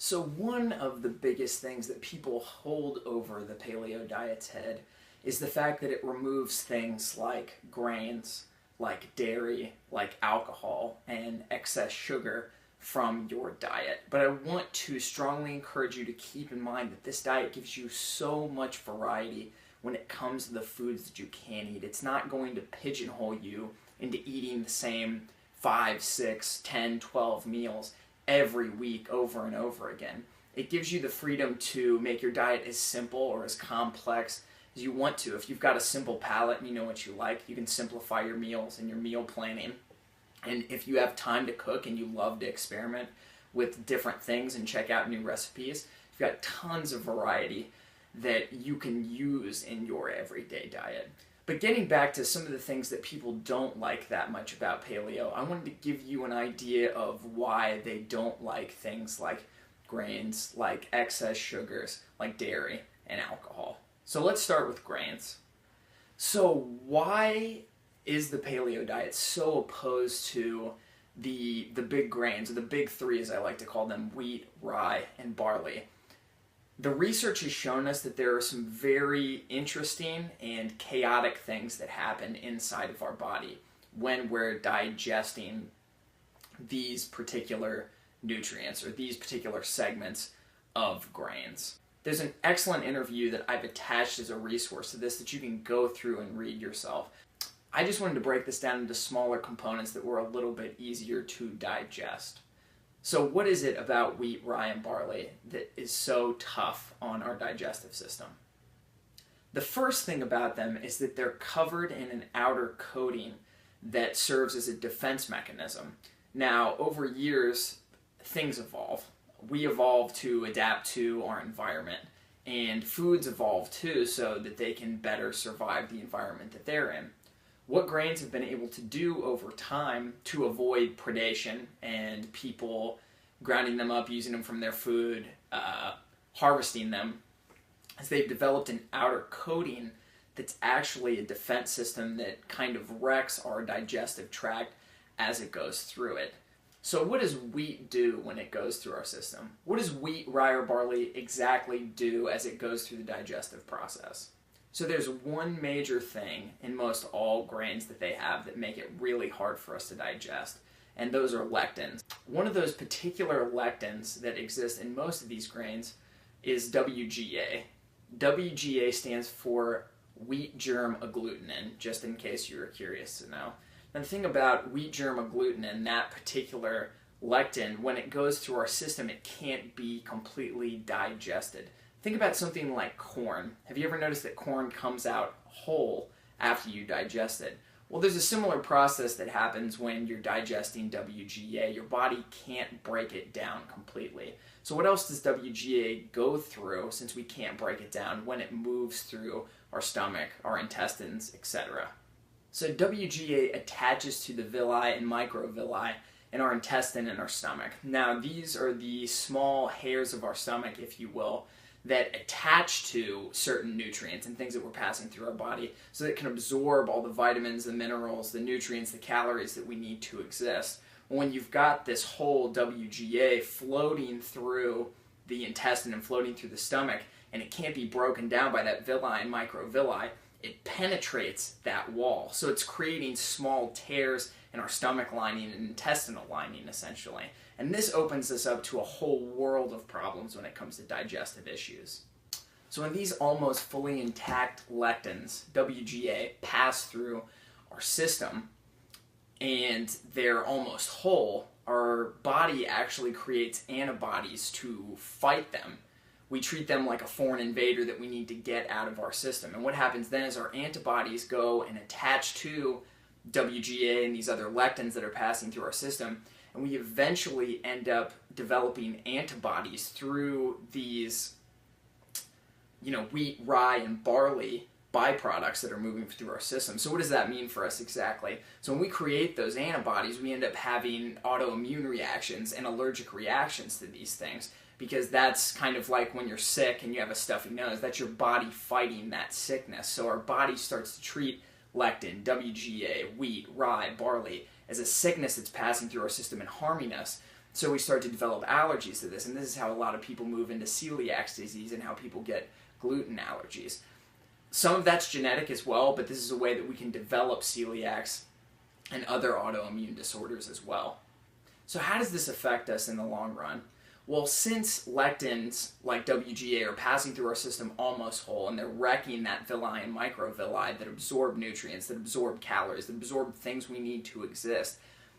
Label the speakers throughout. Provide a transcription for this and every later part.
Speaker 1: So one of the biggest things that people hold over the paleo diet's head is the fact that it removes things like grains, like dairy, like alcohol, and excess sugar from your diet. But I want to strongly encourage you to keep in mind that this diet gives you so much variety when it comes to the foods that you can eat. It's not going to pigeonhole you into eating the same 5, 6, 10, 12 meals every week over and over again. It gives you the freedom to make your diet as simple or as complex as you want to. If you've got a simple palate and you know what you like, you can simplify your meals and your meal planning. And if you have time to cook and you love to experiment with different things and check out new recipes, you've got tons of variety that you can use in your everyday diet. But getting back to some of the things that people don't like that much about paleo, I wanted to give you an idea of why they don't like things like grains, like excess sugars, like dairy and alcohol. So let's start with grains. So why is the paleo diet so opposed to the big grains, or the big three as I like to call them, wheat, rye, and barley? The research has shown us that there are some very interesting and chaotic things that happen inside of our body when we're digesting these particular nutrients or these particular segments of grains. There's an excellent interview that I've attached as a resource to this that you can go through and read yourself. I just wanted to break this down into smaller components that were a little bit easier to digest. So what is it about wheat, rye, and barley that is so tough on our digestive system? The first thing about them is that they're covered in an outer coating that serves as a defense mechanism. Now, over years, things evolve. We evolve to adapt to our environment, and foods evolve too so that they can better survive the environment that they're in. What grains have been able to do over time to avoid predation and people grinding them up, using them from their food, harvesting them, is they've developed an outer coating that's actually a defense system that kind of wrecks our digestive tract as it goes through it. So what does wheat do when it goes through our system? What does wheat, rye, or barley exactly do as it goes through the digestive process? So there's one major thing in most all grains that they have that make it really hard for us to digest, and those are lectins. One of those particular lectins that exist in most of these grains is WGA. WGA stands for wheat germ agglutinin, just in case you were curious to know. And the thing about wheat germ agglutinin, that particular lectin, when it goes through our system, it can't be completely digested. Think about something like corn. Have you ever noticed that corn comes out whole after you digest it? Well, there's a similar process that happens when you're digesting WGA. Your body can't break it down completely. So what else does WGA go through, since we can't break it down, when it moves through our stomach, our intestines, etc.? So WGA attaches to the villi and microvilli in our intestine and our stomach. Now, these are the small hairs of our stomach, if you will, that attach to certain nutrients and things that we're passing through our body so that it can absorb all the vitamins, the minerals, the nutrients, the calories that we need to exist. When you've got this whole WGA floating through the intestine and floating through the stomach, and it can't be broken down by that villi and microvilli, it penetrates that wall. So it's creating small tears in our stomach lining and intestinal lining, essentially. And this opens us up to a whole world of problems when it comes to digestive issues. So when these almost fully intact lectins, WGA, pass through our system and they're almost whole, our body actually creates antibodies to fight them. We treat them like a foreign invader that we need to get out of our system. And what happens then is our antibodies go and attach to WGA and these other lectins that are passing through our system, and we eventually end up developing antibodies through these, wheat, rye, and barley byproducts that are moving through our system. So what does that mean for us exactly? So when we create those antibodies, we end up having autoimmune reactions and allergic reactions to these things, because that's kind of like when you're sick and you have a stuffy nose. That's your body fighting that sickness. So our body starts to treat lectin, WGA, wheat, rye, barley as a sickness that's passing through our system and harming us. So we start to develop allergies to this, and this is how a lot of people move into celiac disease and how people get gluten allergies. Some of that's genetic as well, but this is a way that we can develop celiacs and other autoimmune disorders as well. So how does this affect us in the long run? Well, since lectins like WGA are passing through our system almost whole, and they're wrecking that villi and microvilli that absorb nutrients, that absorb calories, that absorb things we need to exist,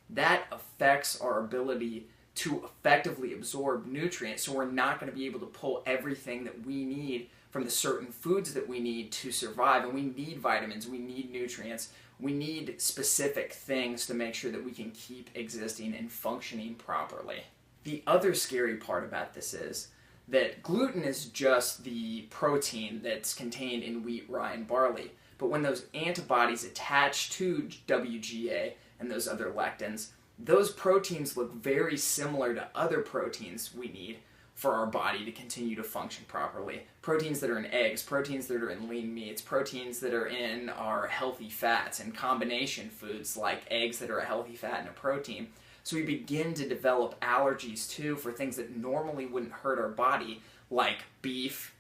Speaker 1: that affects our ability to effectively absorb nutrients. So we're not going to be able to pull everything that we need from the certain foods that we need to survive. And we need vitamins, we need nutrients, we need specific things to make sure that we can keep existing and functioning properly. The other scary part about this is that gluten is just the protein that's contained in wheat, rye, and barley. But when those antibodies attach to WGA and those other lectins, those proteins look very similar to other proteins we need for our body to continue to function properly. Proteins that are in eggs, proteins that are in lean meats, proteins that are in our healthy fats, and combination foods like eggs that are a healthy fat and a protein. So we begin to develop allergies too for things that normally wouldn't hurt our body, like beef,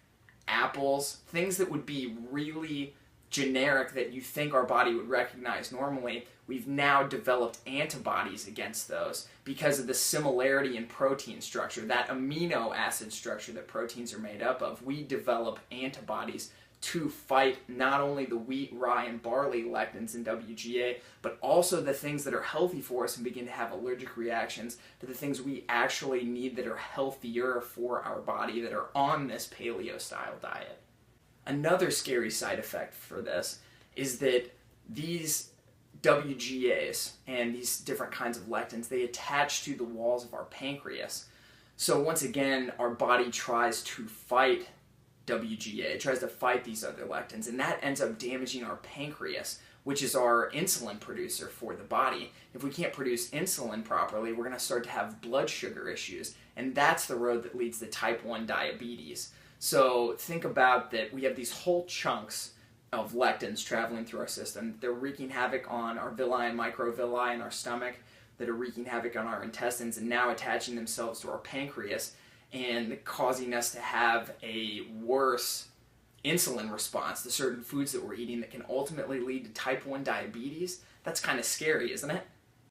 Speaker 1: apples, things that would be really generic that you think our body would recognize normally. We've now developed antibodies against those because of the similarity in protein structure, that amino acid structure that proteins are made up of. We develop antibodies to fight not only the wheat, rye, and barley lectins in WGA, but also the things that are healthy for us and begin to have allergic reactions to the things we actually need that are healthier for our body, that are on this paleo-style diet. Another scary side effect for this is that these WGAs and these different kinds of lectins, they attach to the walls of our pancreas. So once again, our body tries to fight WGA, tries to fight these other lectins, and that ends up damaging our pancreas, which is our insulin producer for the body. If we can't produce insulin properly, we're going to start to have blood sugar issues, and that's the road that leads to type 1 diabetes. So think about that we have these whole chunks of lectins traveling through our system. They're wreaking havoc on our villi and microvilli in our stomach, that are wreaking havoc on our intestines, and now attaching themselves to our pancreas and causing us to have a worse insulin response to certain foods that we're eating that can ultimately lead to type 1 diabetes. That's kind of scary, isn't it?